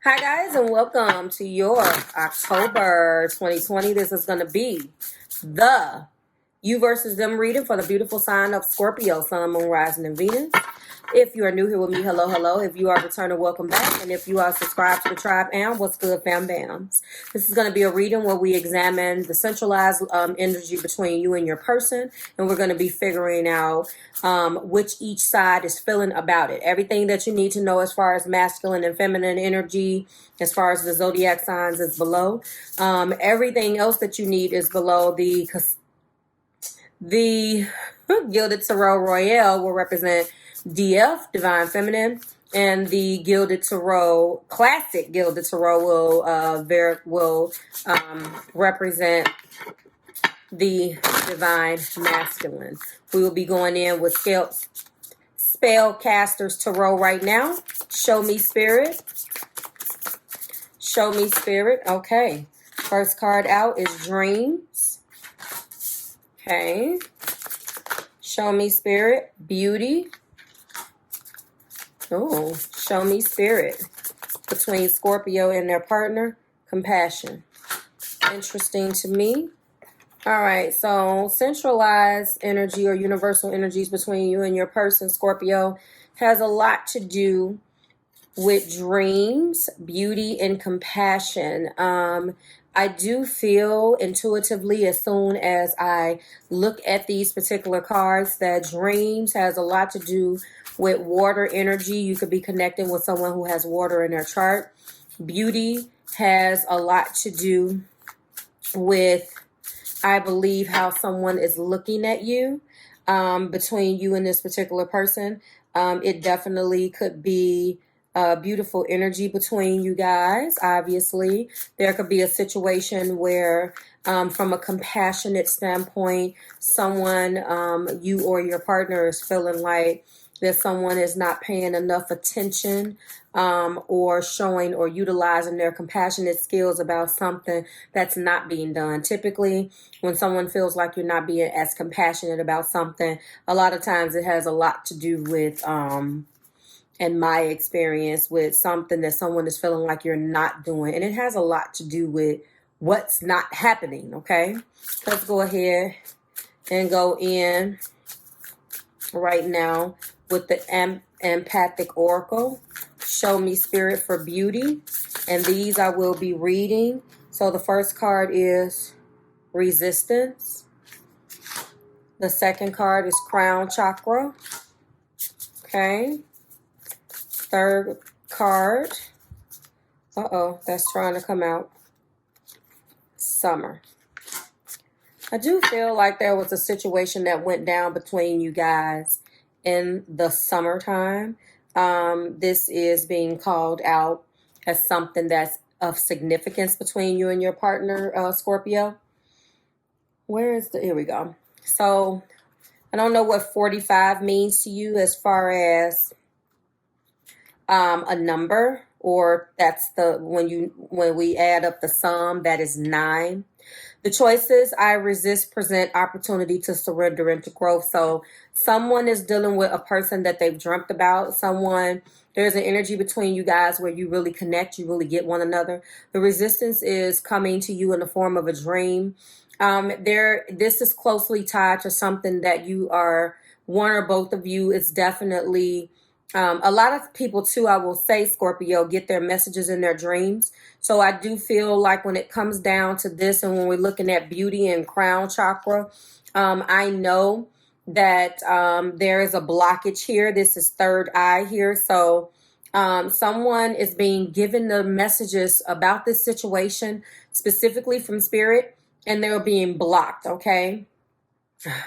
Hi guys, and welcome to your October 2020. This is going to be the you versus them reading for the beautiful sign of Scorpio, Sun, Moon, Rising, and Venus. If you are new here with me, hello, hello. If you are returning, welcome back. And if you are subscribed to the tribe, and what's good, fam bams. This is going to be a reading where we examine the centralized energy between you and your person. And we're going to be figuring out which each side is feeling about it. Everything that you need to know as far as masculine and feminine energy, as far as the zodiac signs, is below. Everything else that you need is below. The Gilded Tarot Royale will represent DF, Divine Feminine, and the Gilded Tarot, Classic Gilded Tarot will represent the Divine Masculine. We will be going in with SpellCasters Tarot right now. Show me spirit. Show me spirit. Okay. First card out is Dreams. Okay. Show me spirit. Beauty. Oh, show me spirit. Between Scorpio and their partner, compassion. Interesting to me. All right, so centralized energy or universal energies between you and your person, Scorpio, has a lot to do with dreams, beauty, and compassion. I do feel intuitively as soon as I look at these particular cards that dreams has a lot to do with water energy. You could be connecting with someone who has water in their chart. Beauty has a lot to do with, I believe, how someone is looking at you between you and this particular person. It definitely could be beautiful energy between you guys. Obviously, there could be a situation where from a compassionate standpoint, someone, you or your partner, is feeling like that someone is not paying enough attention or showing or utilizing their compassionate skills about something that's not being done. Typically, when someone feels like you're not being as compassionate about something, a lot of times it has a lot to do with in my experience, with something that someone is feeling like you're not doing. And it has a lot to do with what's not happening, okay? Let's go ahead and go in right now with the Empathic Oracle. Show me spirit for beauty. And these I will be reading. So the first card is Resistance. The second card is Crown Chakra. Okay. Third card, that's trying to come out, Summer. I do feel like there was a situation that went down between you guys in the summertime. This is being called out as something that's of significance between you and your partner, Scorpio. Here we go. So I don't know what 45 means to you as far as a number, or that's when we add up the sum, that is 9. The choices: I resist, present, opportunity to surrender, and to growth. So someone is dealing with a person that they've dreamt about. There's an energy between you guys where you really connect, you really get one another. The resistance is coming to you in the form of a dream. This is closely tied to something that you are, one or both of you is definitely. A lot of people too, I will say, Scorpio, get their messages in their dreams. So I do feel like when it comes down to this, and when we're looking at beauty and crown chakra, I know that there is a blockage here. This is third eye here. So someone is being given the messages about this situation, specifically from spirit, and they're being blocked, okay?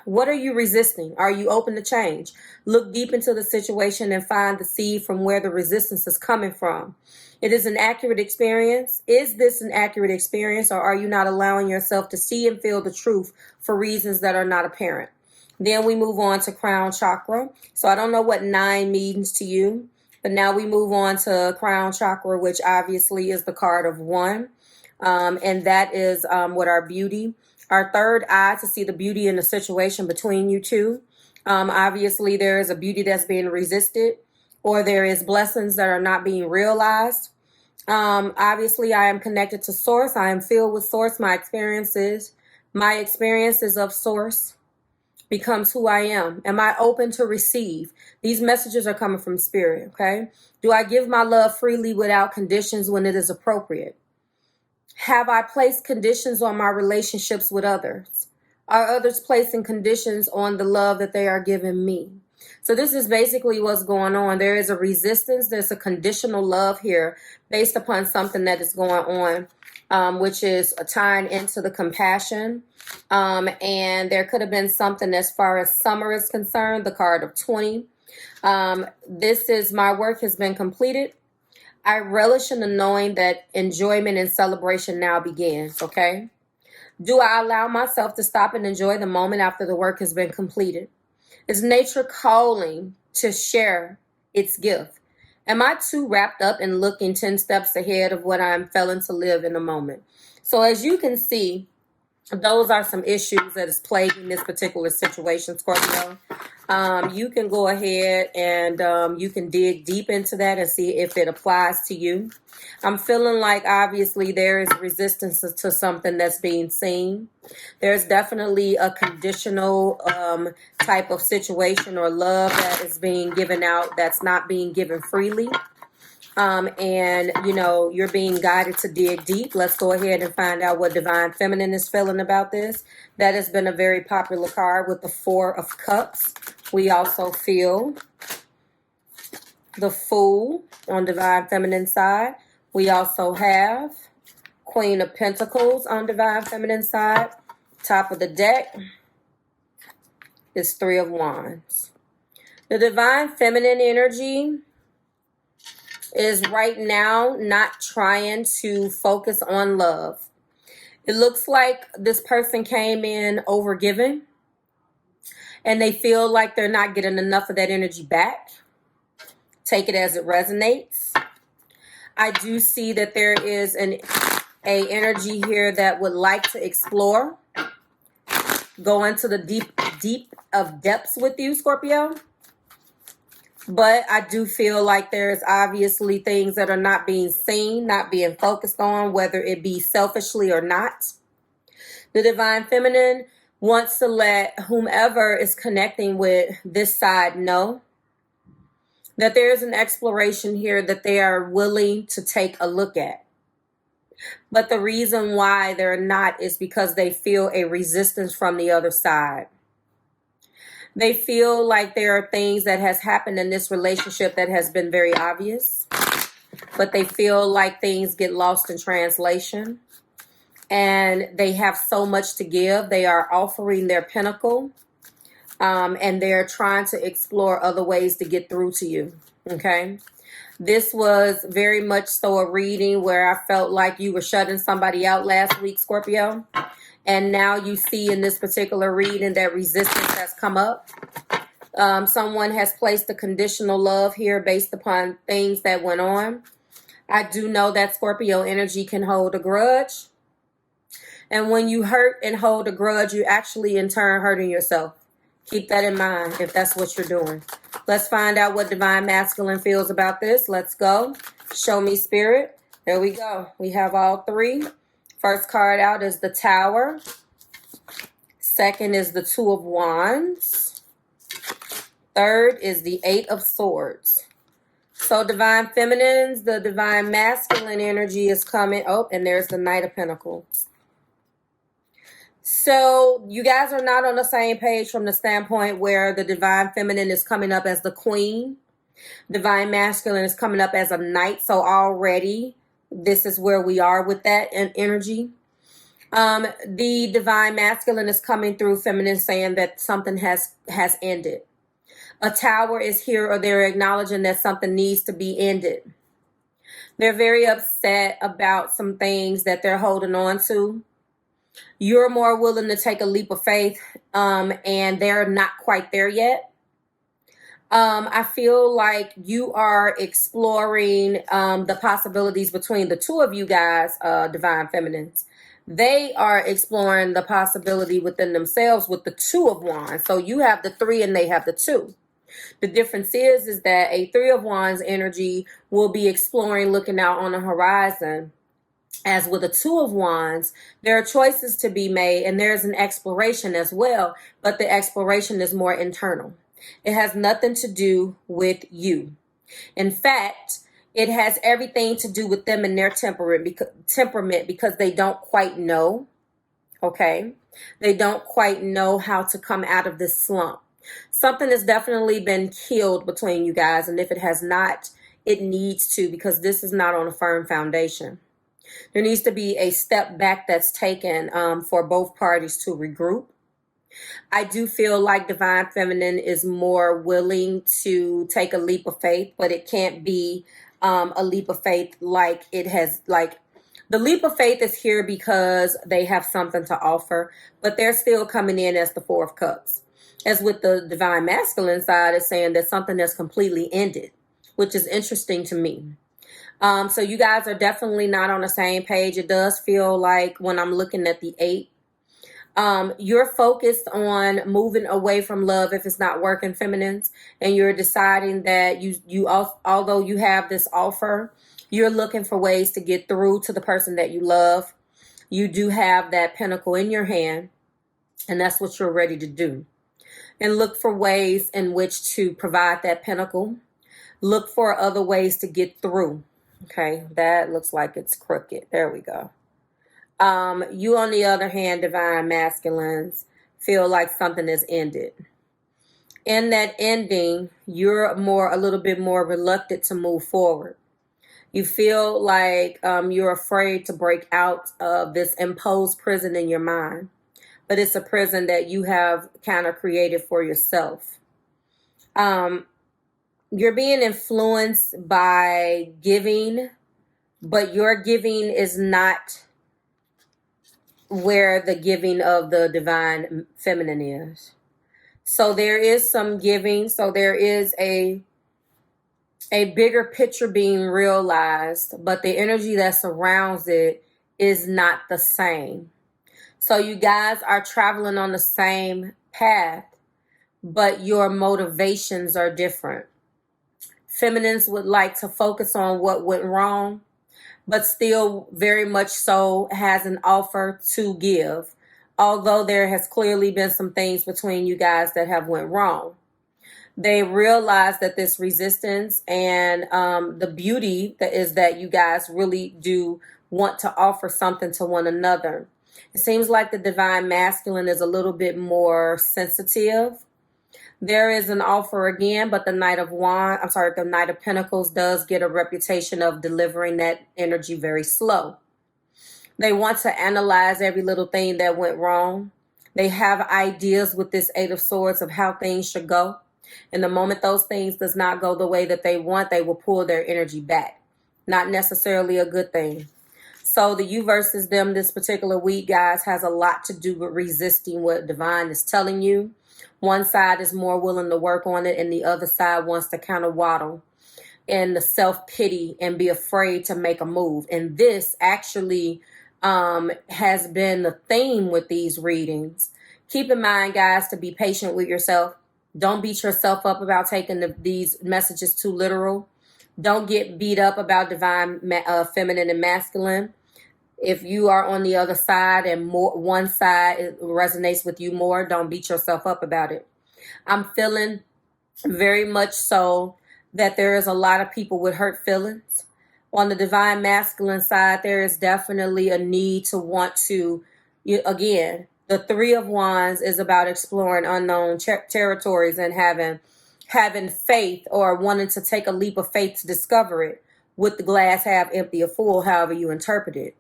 What are you resisting? Are you open to change? Look deep into the situation and find the seed from where the resistance is coming from. It is an accurate experience. Is this an accurate experience, or are you not allowing yourself to see and feel the truth for reasons that are not apparent? Then we move on to Crown Chakra. So I don't know what 9 means to you, but now we move on to Crown Chakra, which obviously is the card of 1. And that is what our beauty. Our third eye to see the beauty in the situation between you two. Obviously, there is a beauty that's being resisted, or there is blessings that are not being realized. Obviously, I am connected to Source. I am filled with Source. My experiences of Source becomes who I am. Am I open to receive? These messages are coming from Spirit, okay? Do I give my love freely without conditions when it is appropriate? Have I placed conditions on my relationships with others? Are others placing conditions on the love that they are giving me? So this is basically what's going on. There is a resistance. There's a conditional love here based upon something that is going on, which is tying into the compassion. And there could have been something as far as summer is concerned, the card of 20. This is my work has been completed. I relish in the knowing that enjoyment and celebration now begins, okay? Do I allow myself to stop and enjoy the moment after the work has been completed? Is nature calling to share its gift? Am I too wrapped up in looking 10 steps ahead of what I'm failing to live in the moment? So as you can see, those are some issues that is plaguing this particular situation, Scorpio. You can go ahead and you can dig deep into that and see if it applies to you. I'm feeling like obviously there is resistance to something that's being seen. There's definitely a conditional type of situation or love that is being given out that's not being given freely. And, you know, you're being guided to dig deep. Let's go ahead and find out what Divine Feminine is feeling about this. That has been a very popular card with the Four of Cups. We also feel the Fool on Divine Feminine side. We also have Queen of Pentacles on Divine Feminine side. Top of the deck is Three of Wands. The Divine Feminine energy is right now not trying to focus on love. It looks like this person came in overgiving and they feel like they're not getting enough of that energy back. Take it as it resonates. I do see that there is a energy here that would like to explore, go into the deep of depths with you, Scorpio. But I do feel like there's obviously things that are not being seen, not being focused on, whether it be selfishly or not. The Divine Feminine wants to let whomever is connecting with this side know that there's an exploration here that they are willing to take a look at. But the reason why they're not is because they feel a resistance from the other side. They feel like there are things that has happened in this relationship that has been very obvious, but they feel like things get lost in translation and they have so much to give. They are offering their pinnacle, and they're trying to explore other ways to get through to you, okay? This was very much so a reading where I felt like you were shutting somebody out last week, Scorpio. And now you see in this particular reading that resistance has come up. Someone has placed a conditional love here based upon things that went on. I do know that Scorpio energy can hold a grudge. And when you hurt and hold a grudge, you actually in turn hurting yourself. Keep that in mind if that's what you're doing. Let's find out what Divine Masculine feels about this. Let's go. Show me, Spirit. There we go. We have all three. First card out is the Tower. Second is the Two of Wands. Third is the Eight of Swords. So Divine Feminines, the Divine Masculine energy is coming. Oh, and there's the Knight of Pentacles. So you guys are not on the same page from the standpoint where the Divine Feminine is coming up as the Queen. Divine Masculine is coming up as a Knight. So already this is where we are with that energy. The Divine Masculine is coming through Feminine saying that something has ended. A Tower is here, or they're acknowledging that something needs to be ended. They're very upset about some things that they're holding on to. You're more willing to take a leap of faith, and they're not quite there yet. I feel like you are exploring the possibilities between the two of you guys, Divine Feminines. They are exploring the possibility within themselves with the Two of Wands. So you have the three and they have the two. The difference is that a Three of Wands energy will be exploring, looking out on the horizon. As with a Two of Wands, there are choices to be made, and there's an exploration as well, but the exploration is more internal. It has nothing to do with you. In fact, it has everything to do with them and their temperament because they don't quite know, okay? They don't quite know how to come out of this slump. Something has definitely been killed between you guys, and if it has not, it needs to, because this is not on a firm foundation. There needs to be a step back that's taken for both parties to regroup. I do feel like Divine Feminine is more willing to take a leap of faith, but it can't be a leap of faith like it has, like, the leap of faith is here because they have something to offer, but they're still coming in as the Four of Cups. As with the Divine Masculine side, is saying that something that's completely ended, which is interesting to me. So you guys are definitely not on the same page. It does feel like when I'm looking at the 8, you're focused on moving away from love if it's not working, feminines, and you're deciding that although you have this offer, you're looking for ways to get through to the person that you love. You do have that pentacle in your hand, and that's what you're ready to do. And look for ways in which to provide that pentacle. Look for other ways to get through. Okay, that looks like it's crooked. There we go. You, on the other hand, Divine Masculines, feel like something has ended. In that ending, you're a little bit more reluctant to move forward. You feel like you're afraid to break out of this imposed prison in your mind. But it's a prison that you have kind of created for yourself. You're being influenced by giving, but your giving is not where the giving of the Divine Feminine is. So there is some giving. So there is a bigger picture being realized, but the energy that surrounds it is not the same. So you guys are traveling on the same path, but your motivations are different. Feminines would like to focus on what went wrong, but still very much so has an offer to give, although there has clearly been some things between you guys that have went wrong. They realize that this resistance and the beauty that is that you guys really do want to offer something to one another. It seems like the Divine Masculine is a little bit more sensitive. There is an offer again, but the Knight of Pentacles does get a reputation of delivering that energy very slow. They want to analyze every little thing that went wrong. They have ideas with this Eight of Swords of how things should go. And the moment those things does not go the way that they want, they will pull their energy back. Not necessarily a good thing. So the you versus them this particular week, guys, has a lot to do with resisting what Divine is telling you. One side is more willing to work on it, and the other side wants to kind of waddle in the self-pity and be afraid to make a move. And this actually has been the theme with these readings. Keep in mind, guys, to be patient with yourself. Don't beat yourself up about taking these messages too literal. Don't get beat up about Divine Feminine and Masculine. If you are on the other side and one side resonates with you more, don't beat yourself up about it. I'm feeling very much so that there is a lot of people with hurt feelings. On the Divine Masculine side, there is definitely a need to want to, again, the Three of Wands is about exploring unknown territories and having faith or wanting to take a leap of faith to discover it, with the glass half empty or full, however you interpret it.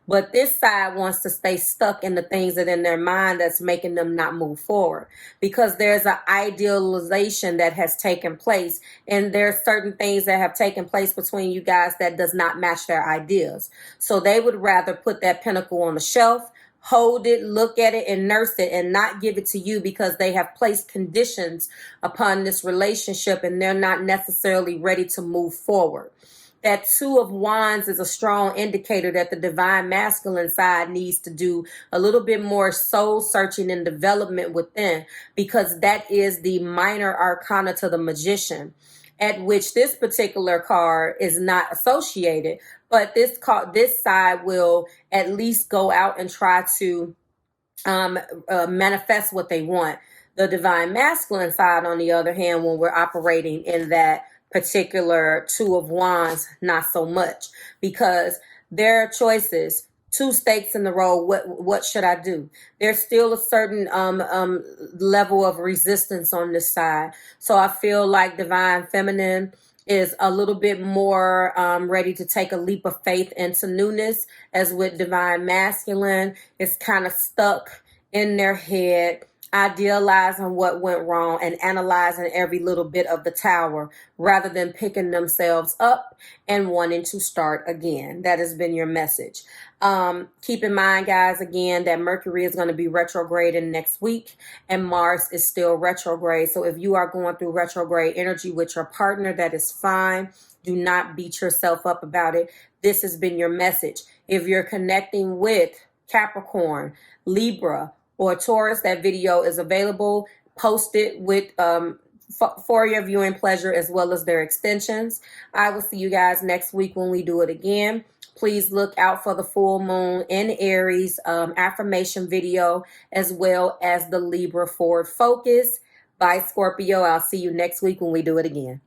But this side wants to stay stuck in the things that in their mind that's making them not move forward, because there's an idealization that has taken place, and there's certain things that have taken place between you guys that does not match their ideas. So they would rather put that pinnacle on the shelf, hold it, look at it, and nurse it, and not give it to you because they have placed conditions upon this relationship and they're not necessarily ready to move forward. That Two of Wands is a strong indicator that the divine masculine side needs to do a little bit more soul searching and development within, because that is the minor arcana to the magician, at which this particular card is not associated. But this side will at least go out and try to manifest what they want. The divine masculine side, on the other hand, when we're operating in that particular Two of Wands, not so much, because there are choices. Two stakes in the road. What should I do? There's still a certain level of resistance on this side. So I feel like divine feminine is a little bit more ready to take a leap of faith into newness, as with divine masculine, it's kind of stuck in their head, idealizing what went wrong and analyzing every little bit of the tower rather than picking themselves up and wanting to start again. That has been your message. Keep in mind, guys, again, that Mercury is going to be retrograde in next week and Mars is still retrograde. So if you are going through retrograde energy with your partner, that is fine. Do not beat yourself up about it. This has been your message. If you're connecting with Capricorn, Libra, or Taurus, that video is available. Post it with for your viewing pleasure, as well as their extensions. I will see you guys next week when we do it again. Please look out for the full moon in Aries affirmation video, as well as the Libra forward focus by Scorpio. I'll see you next week when we do it again.